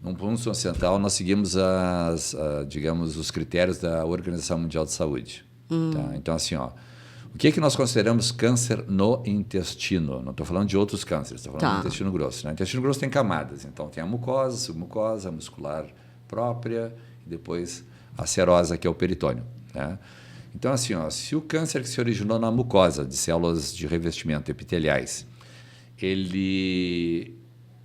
no mundo ocidental nós seguimos digamos, os critérios da Organização Mundial de Saúde. Tá? Então, assim, o que nós consideramos câncer no intestino? Não estou falando de outros cânceres, estou falando do intestino grosso. Né? O intestino grosso tem camadas, então tem a mucosa, a submucosa, a muscular própria e depois a serosa, que é o peritônio. Né? Então, assim, se o câncer que se originou na mucosa, de células de revestimento epiteliais, aí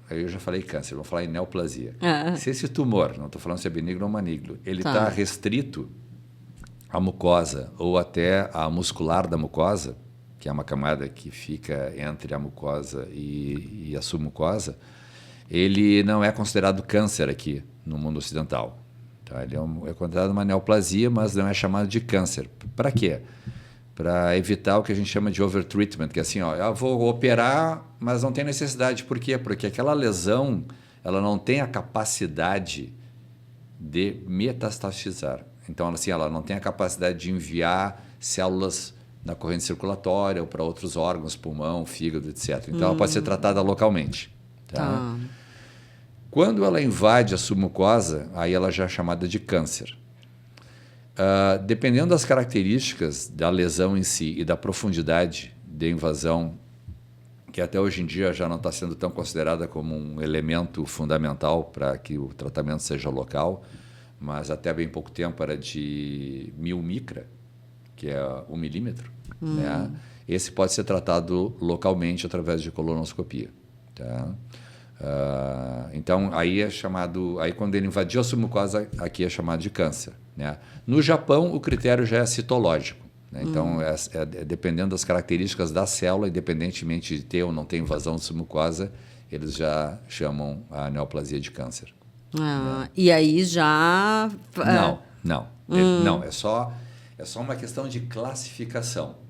eu já falei câncer, vou falar em neoplasia. Se esse tumor, não estou falando se é benigno ou maligno, ele está restrito à mucosa ou até à muscular da mucosa, que é uma camada que fica entre a mucosa e a submucosa, ele não é considerado câncer aqui no mundo ocidental. Tá? Ele é considerado uma neoplasia, mas não é chamado de câncer. Para quê? Para evitar o que a gente chama de overtreatment, que é assim, eu vou operar, mas não tem necessidade. Por quê? Porque aquela lesão ela não tem a capacidade de metastasizar. Então, assim, ela não tem a capacidade de enviar células na corrente circulatória ou para outros órgãos, pulmão, fígado, etc. Então, ela pode ser tratada localmente. Tá? Quando ela invade a submucosa, aí ela já é chamada de câncer. Dependendo das características da lesão em si e da profundidade de invasão, que até hoje em dia já não está sendo tão considerada como um elemento fundamental para que o tratamento seja local, mas até bem pouco tempo era de 1000 micra, que é 1 milímetro, né? Esse pode ser tratado localmente através de colonoscopia. Tá? Então, aí é chamado... Aí, quando ele invadiu a submucosa, aqui é chamado de câncer. Né? No Japão, o critério já é citológico. Né? Então, dependendo das características da célula, independentemente de ter ou não ter invasão de submucosa, eles já chamam a neoplasia de câncer. Né? E aí já... Não, é só uma questão de classificação.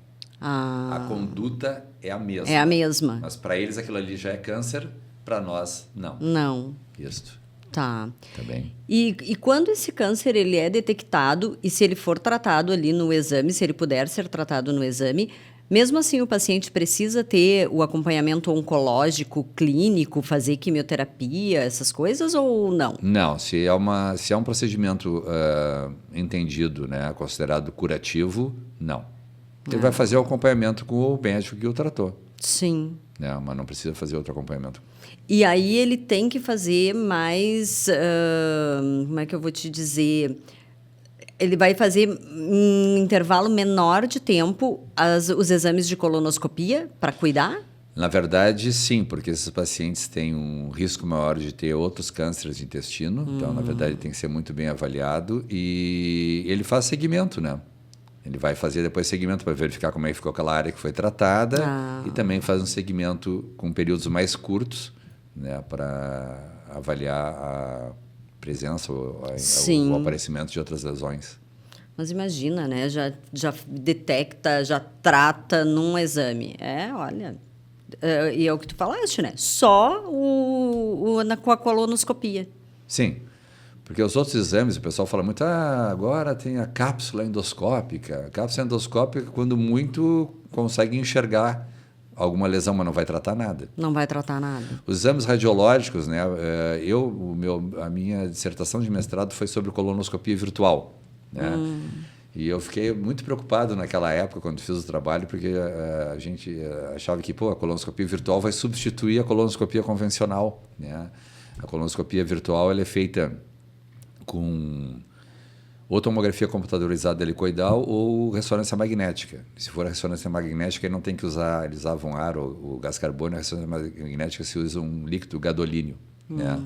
A conduta é a mesma. É a mesma. Mas para eles aquilo ali já é câncer, para nós não. Não. Isso. Tá. Tá bem. E quando esse câncer ele é detectado e se ele for tratado ali no exame, se ele puder ser tratado no exame, mesmo assim o paciente precisa ter o acompanhamento oncológico, clínico, fazer quimioterapia, essas coisas ou não? Não, se é um procedimento entendido, né, considerado curativo, não. Ele vai fazer o acompanhamento com o médico que o tratou. Sim. Né, mas não precisa fazer outro acompanhamento. E aí ele tem que fazer mais, como é que eu vou te dizer? Ele vai fazer em intervalo menor de tempo os exames de colonoscopia para cuidar? Na verdade, sim, porque esses pacientes têm um risco maior de ter outros cânceres de intestino. Então, na verdade, tem que ser muito bem avaliado. E ele faz seguimento, né? Ele vai fazer depois segmento para verificar como é que ficou aquela área que foi tratada e também faz um segmento com períodos mais curtos, né, para avaliar a presença ou o aparecimento de outras lesões. Mas imagina, né? Já detecta, já trata num exame. Olha... e é o que tu falaste, né? Só com a colonoscopia. Sim. Porque os outros exames, o pessoal fala muito, agora tem a cápsula endoscópica. A cápsula endoscópica, quando muito, consegue enxergar alguma lesão, mas não vai tratar nada. Não vai tratar nada. Os exames radiológicos, né? A minha dissertação de mestrado foi sobre colonoscopia virtual. Né? E eu fiquei muito preocupado naquela época, quando fiz o trabalho, porque a gente achava que a colonoscopia virtual vai substituir a colonoscopia convencional. Né? A colonoscopia virtual ela é feita com ou tomografia computadorizada helicoidal ou ressonância magnética. Se for a ressonância magnética, não tem que usar, eles usavam ar ou gás carbônico, a ressonância magnética se usa um líquido gadolínio. Né?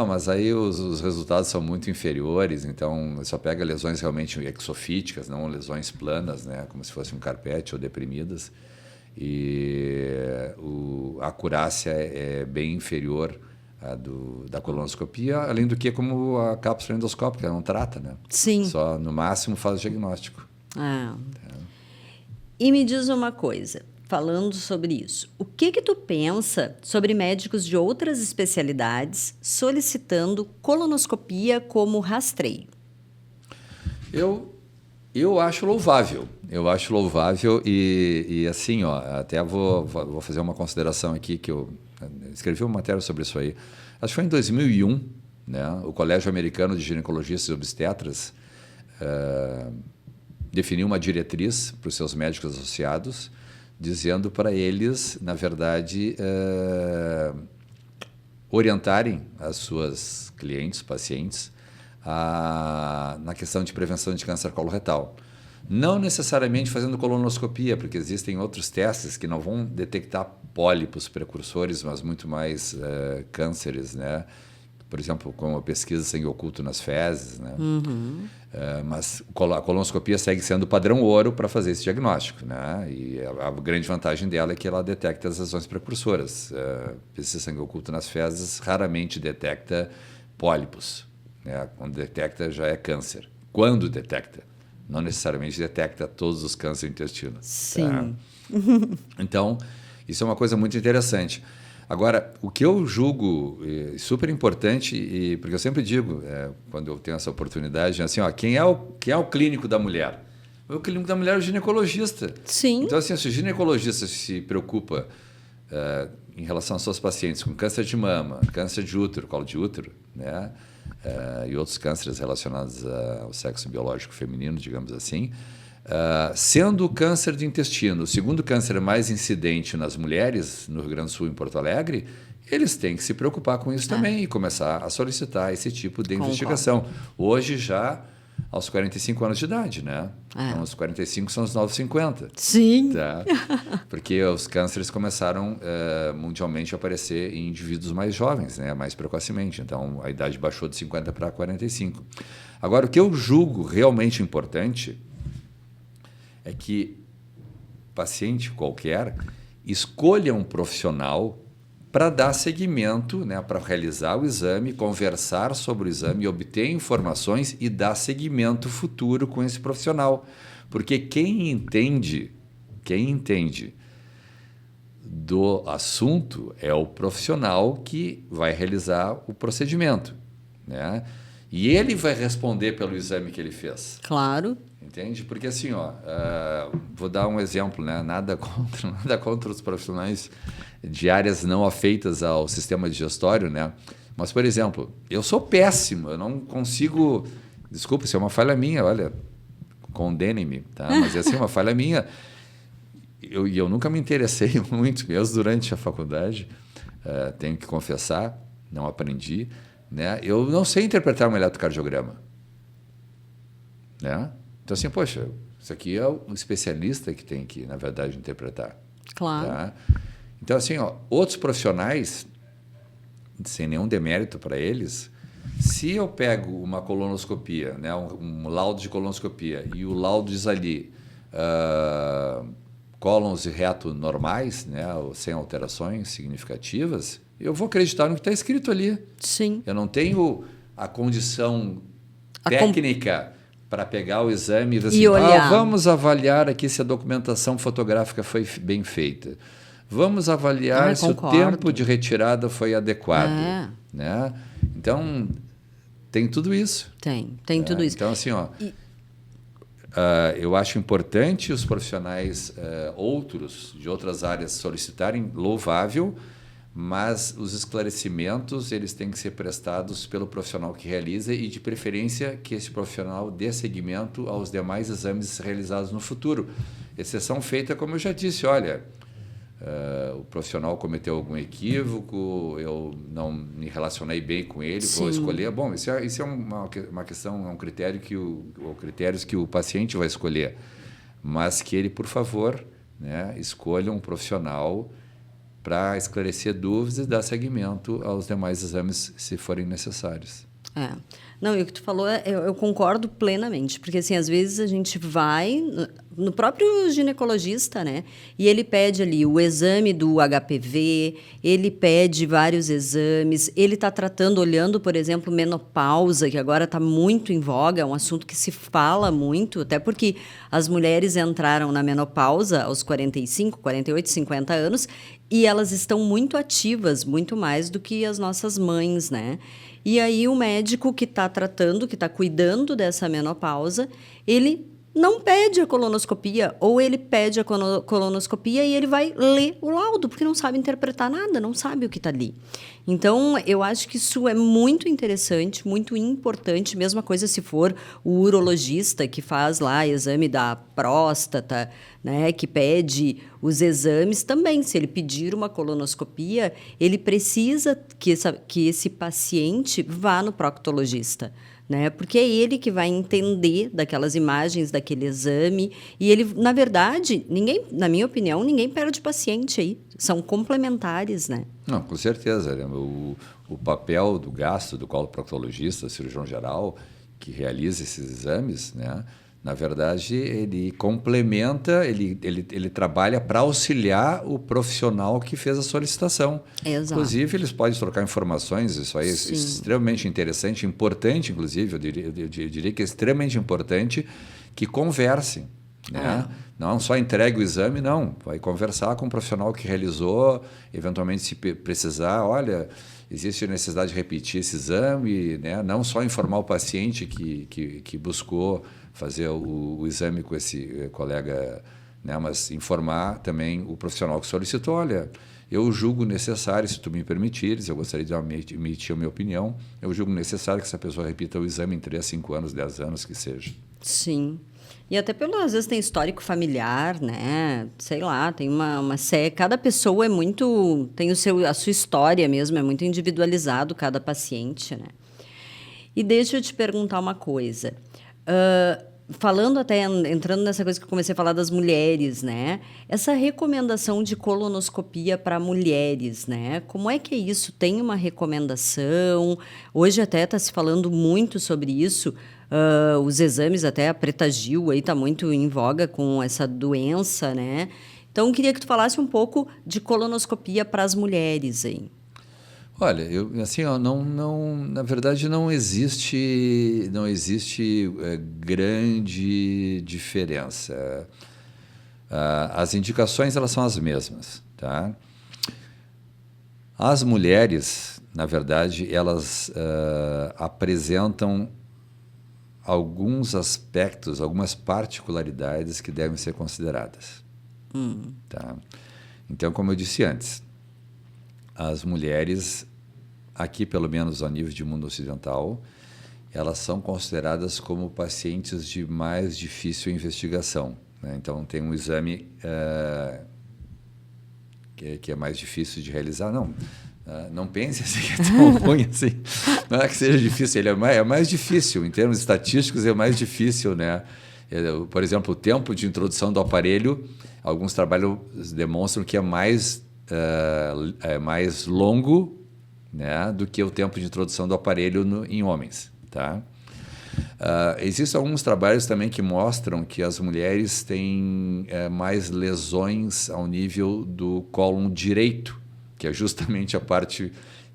Mas aí os resultados são muito inferiores, então só pega lesões realmente exofíticas, não lesões planas, né? Como se fosse um carpete ou deprimidas. E a acurácia é bem inferior da colonoscopia, além do que como a cápsula endoscópica não trata, né? Sim. Só no máximo faz o diagnóstico. E me diz uma coisa, falando sobre isso, o que tu pensa sobre médicos de outras especialidades solicitando colonoscopia como rastreio? Eu acho louvável. E assim, até vou fazer uma consideração aqui que eu escrevi uma matéria sobre isso aí. Acho que foi em 2001, né? O Colégio Americano de Ginecologistas e Obstetras definiu uma diretriz para os seus médicos associados, dizendo para eles, na verdade, orientarem as suas clientes, pacientes, na questão de prevenção de câncer coloretal. Não necessariamente fazendo colonoscopia, porque existem outros testes que não vão detectar pólipos precursores, mas muito mais cânceres, né? Por exemplo, como a pesquisa sangue oculto nas fezes, né? Mas a colonoscopia segue sendo o padrão ouro para fazer esse diagnóstico, né? E a grande vantagem dela é que ela detecta as lesões precursoras. A pesquisa sangue oculto nas fezes raramente detecta pólipos, né? Quando detecta já é câncer. Quando detecta, não necessariamente detecta todos os cânceres do intestino. Sim. Tá? Então, isso é uma coisa muito interessante. Agora, o que eu julgo super importante, porque eu sempre digo, quando eu tenho essa oportunidade, assim, quem é o clínico da mulher? O clínico da mulher é o ginecologista. Sim. Então, assim, se o ginecologista se preocupa em relação às suas pacientes com câncer de mama, câncer de útero, colo de útero, né? e outros cânceres relacionados ao sexo biológico feminino, digamos assim. Sendo o câncer de intestino o segundo câncer mais incidente nas mulheres, no Rio Grande do Sul e em Porto Alegre, eles têm que se preocupar com isso também e começar a solicitar esse tipo de investigação. Hoje já aos 45 anos de idade, né? Então, os 45 são os novos 50. Sim. Tá? Porque os cânceres começaram mundialmente a aparecer em indivíduos mais jovens, né? Mais precocemente. Então, a idade baixou de 50 para 45. Agora, o que eu julgo realmente importante é que paciente qualquer escolha um profissional para dar seguimento, né, para realizar o exame, conversar sobre o exame, obter informações e dar seguimento futuro com esse profissional. Porque quem entende do assunto é o profissional que vai realizar o procedimento, né? E ele vai responder pelo exame que ele fez. Claro. Entende? Porque assim, vou dar um exemplo, né? Nada contra os profissionais de áreas não afeitas ao sistema digestório, né? Mas, por exemplo, eu sou péssimo, eu não consigo... Desculpa, isso é uma falha minha, olha, condenem-me, tá? Mas é uma falha minha. Eu nunca me interessei muito, mesmo durante a faculdade, tenho que confessar, não aprendi, né? Eu não sei interpretar um eletrocardiograma, né? Então, assim, poxa, isso aqui é um especialista que tem que, na verdade, interpretar. Claro. Tá? Então, assim, outros profissionais, sem nenhum demérito para eles, se eu pego uma colonoscopia, né, um laudo de colonoscopia, e o laudo diz ali cólons e reto normais, né, sem alterações significativas, eu vou acreditar no que está escrito ali. Sim. Eu não tenho a condição técnica para pegar o exame e dizer assim, olhar. Vamos avaliar aqui se a documentação fotográfica foi bem feita. Vamos avaliar se concordo. o tempo de retirada foi adequado. Né? Então, tem tudo isso. Tem tudo isso. Então, assim, eu acho importante os profissionais outros, de outras áreas, solicitarem, louvável, mas os esclarecimentos eles têm que ser prestados pelo profissional que realiza e, de preferência, que esse profissional dê seguimento aos demais exames realizados no futuro. Exceção feita, como eu já disse, olha, o profissional cometeu algum equívoco, eu não me relacionei bem com ele, Sim. Vou escolher. Bom, isso é uma questão, é um critério critérios que o paciente vai escolher, mas que ele, por favor, né, escolha um profissional para esclarecer dúvidas e dar seguimento aos demais exames, se forem necessários. Não, e o que tu falou, eu concordo plenamente, porque assim, às vezes a gente vai no próprio ginecologista, né? E ele pede ali o exame do HPV, ele pede vários exames, ele está tratando, olhando, por exemplo, menopausa, que agora está muito em voga, é um assunto que se fala muito, até porque as mulheres entraram na menopausa aos 45, 48, 50 anos, e elas estão muito ativas, muito mais do que as nossas mães, né? E aí o médico que está tratando, que está cuidando dessa menopausa, ele não pede a colonoscopia, ou ele pede a colonoscopia e ele vai ler o laudo, porque não sabe interpretar nada, não sabe o que está ali. Então, eu acho que isso é muito interessante, muito importante, mesma coisa se for o urologista que faz lá exame da próstata, né, que pede os exames também. Se ele pedir uma colonoscopia, ele precisa que esse paciente vá no proctologista, né? Porque é ele que vai entender daquelas imagens, daquele exame, e ele, na verdade, na minha opinião, ninguém perde paciente aí, são complementares, né? Não, com certeza. O papel do gastro, do coloproctologista, cirurgião geral, que realiza esses exames, né? Na verdade, ele complementa, ele trabalha para auxiliar o profissional que fez a solicitação. Exato. Inclusive, eles podem trocar informações, isso aí é extremamente interessante, importante, inclusive, eu diria que é extremamente importante que conversem. Né? Não só entregue o exame, não. Vai conversar com o profissional que realizou, eventualmente, se precisar, olha, existe necessidade de repetir esse exame, né? Não só informar o paciente que buscou fazer o exame com esse colega, né? Mas informar também o profissional que solicitou, olha, eu julgo necessário, se tu me permitires, eu gostaria de emitir a minha opinião, eu julgo necessário que essa pessoa repita o exame em 3, 5 anos, 10 anos, que seja. Sim. E até às vezes tem histórico familiar, né? Sei lá, tem uma série. Cada pessoa tem a sua história mesmo, é muito individualizado cada paciente, né? E deixa eu te perguntar uma coisa. Falando até, entrando nessa coisa que eu comecei a falar das mulheres, né? Essa recomendação de colonoscopia para mulheres, né? Como é que é isso? Tem uma recomendação? Hoje até está se falando muito sobre isso. Os exames, até a Pretagil aí está muito em voga com essa doença, né? Então, eu queria que tu falasse um pouco de colonoscopia para as mulheres aí. Olha, na verdade não existe grande diferença. As indicações elas são as mesmas, tá? As mulheres, na verdade, elas apresentam alguns aspectos, algumas particularidades que devem ser consideradas, tá? Então, como eu disse antes, as mulheres, aqui pelo menos ao nível de mundo ocidental, elas são consideradas como pacientes de mais difícil investigação, né? Então, tem um exame que é mais difícil de realizar. Não pense assim que é tão ruim assim. Não é que seja difícil, ele é mais difícil. Em termos estatísticos, é mais difícil, né? Por exemplo, o tempo de introdução do aparelho, alguns trabalhos demonstram que é mais longo, né, do que o tempo de introdução do aparelho em homens, tá? Existem alguns trabalhos também que mostram que as mulheres têm mais lesões ao nível do cólon direito, que é justamente a parte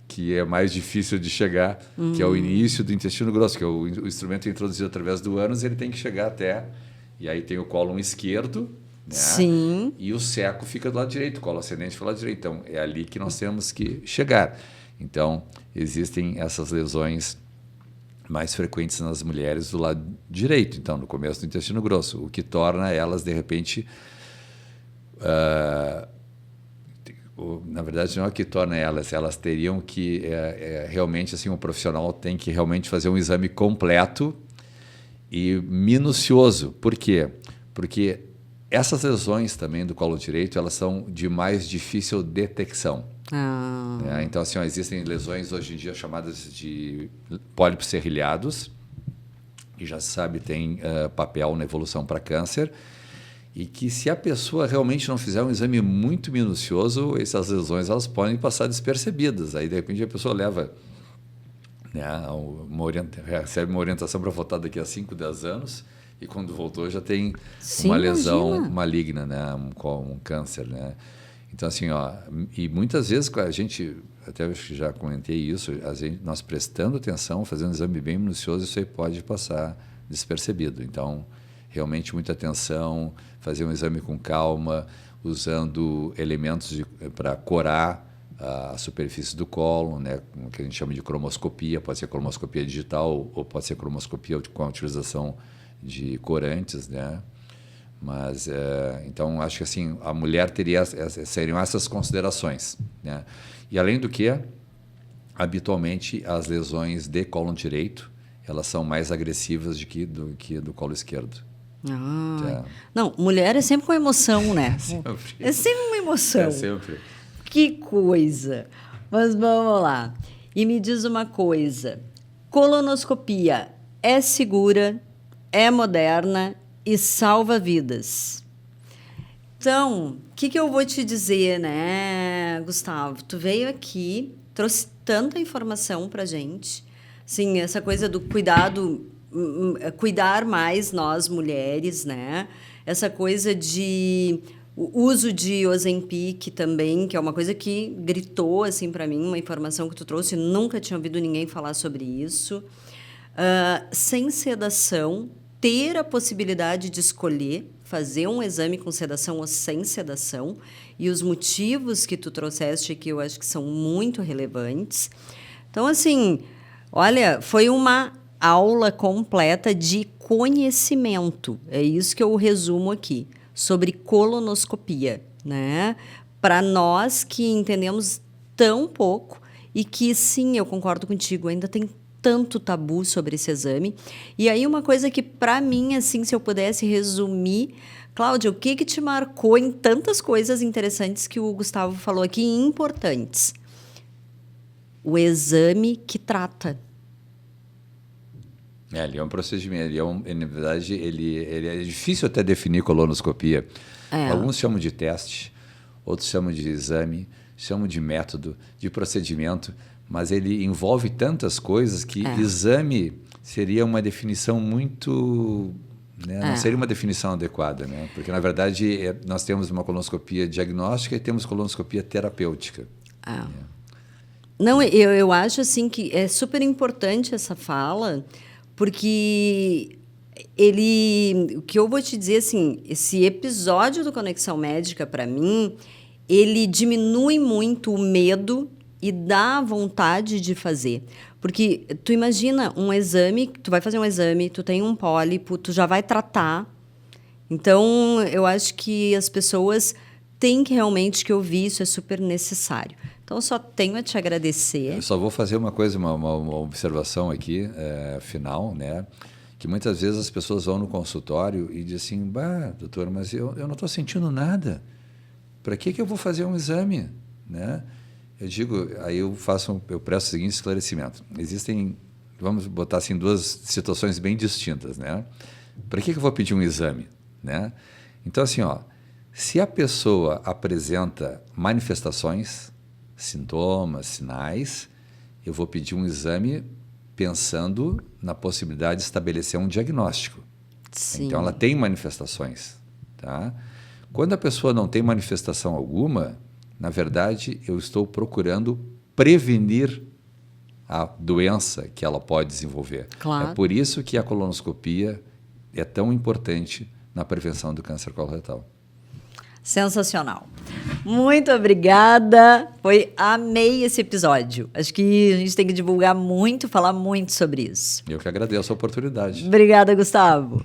que é mais difícil de chegar, que é o início do intestino grosso, que é o instrumento introduzido através do ânus, ele tem que chegar até, e aí tem o cólon esquerdo, né? Sim. E o seco fica do lado direito, o colo ascendente fica do lado direito. Então, é ali que nós temos que chegar. Então, existem essas lesões mais frequentes nas mulheres do lado direito, então, no começo do intestino grosso, o que torna elas, de repente, na verdade, não é o que torna elas teriam que, realmente, assim, um profissional tem que realmente fazer um exame completo e minucioso. Por quê? Porque essas lesões também do colo direito, elas são de mais difícil detecção. Né? Então, assim, existem lesões hoje em dia chamadas de pólipos serrilhados, que já se sabe tem papel na evolução para câncer, e que se a pessoa realmente não fizer um exame muito minucioso, essas lesões elas podem passar despercebidas. Aí, de repente, a pessoa leva, né, recebe uma orientação para votar daqui a 5, 10 anos, e quando voltou já tem uma lesão maligna, né? Um câncer, né? Então, assim, e muitas vezes a gente, até acho que já comentei isso, nós prestando atenção, fazendo um exame bem minucioso, isso aí pode passar despercebido. Então, realmente muita atenção, fazer um exame com calma, usando elementos para corar a superfície do cólon, né? O que a gente chama de cromoscopia, pode ser cromoscopia digital ou pode ser cromoscopia com a utilização de corantes, né? Mas, então, acho que assim, a mulher seriam essas considerações, né? E, além do que, habitualmente, as lesões de cólon direito, elas são mais agressivas do que do colo esquerdo. Não, mulher é sempre com emoção, né? É sempre uma emoção. É sempre. Que coisa! Mas vamos lá. E me diz uma coisa, colonoscopia é segura, é moderna e salva vidas. Então, o que eu vou te dizer, né, Gustavo? Tu veio aqui, trouxe tanta informação pra gente. Sim, essa coisa do cuidar mais nós mulheres, né? Essa coisa de o uso de Ozempic também, que é uma coisa que gritou assim para mim, uma informação que tu trouxe, nunca tinha ouvido ninguém falar sobre isso. Sem sedação, ter a possibilidade de escolher fazer um exame com sedação ou sem sedação, e os motivos que tu trouxeste aqui eu acho que são muito relevantes. Então, assim, olha, foi uma aula completa de conhecimento, é isso que eu resumo aqui, sobre colonoscopia, né? para nós que entendemos tão pouco e que, sim, eu concordo contigo, ainda tem tanto tabu sobre esse exame. E aí uma coisa que, para mim, assim, se eu pudesse resumir, Cláudia, o que te marcou em tantas coisas interessantes que o Gustavo falou aqui, importantes? O exame que trata. Ele é um procedimento, na verdade, ele é difícil até definir colonoscopia. Alguns chamam de teste, outros chamam de exame, chamam de método, de procedimento, mas ele envolve tantas coisas que exame seria uma definição muito... Né? Não seria uma definição adequada, né? Porque, na verdade, nós temos uma colonoscopia diagnóstica e temos colonoscopia terapêutica. Né? Não, eu acho assim que é super importante essa fala, porque o que eu vou te dizer, assim, esse episódio do Conexão Médica, para mim, ele diminui muito o medo e dá a vontade de fazer. Porque tu imagina um exame, tu vai fazer um exame, tu tem um pólipo, tu já vai tratar. Então, eu acho que as pessoas têm que realmente que ouvir, isso é super necessário. Então, eu só tenho a te agradecer. Eu só vou fazer uma coisa, uma observação aqui, final, né? Que muitas vezes as pessoas vão no consultório e dizem assim, bah, doutor, mas eu não estou sentindo nada. Para que eu vou fazer um exame? Né? Eu digo, aí eu presto o seguinte esclarecimento. Existem, vamos botar assim, duas situações bem distintas, né? Para que eu vou pedir um exame? Né? Então, assim, se a pessoa apresenta manifestações, sintomas, sinais, eu vou pedir um exame pensando na possibilidade de estabelecer um diagnóstico. Sim. Então, ela tem manifestações. Tá? Quando a pessoa não tem manifestação alguma, na verdade, eu estou procurando prevenir a doença que ela pode desenvolver. Claro. É por isso que a colonoscopia é tão importante na prevenção do câncer coloretal. Sensacional. Muito obrigada. Amei esse episódio. Acho que a gente tem que divulgar muito, falar muito sobre isso. Eu que agradeço a oportunidade. Obrigada, Gustavo.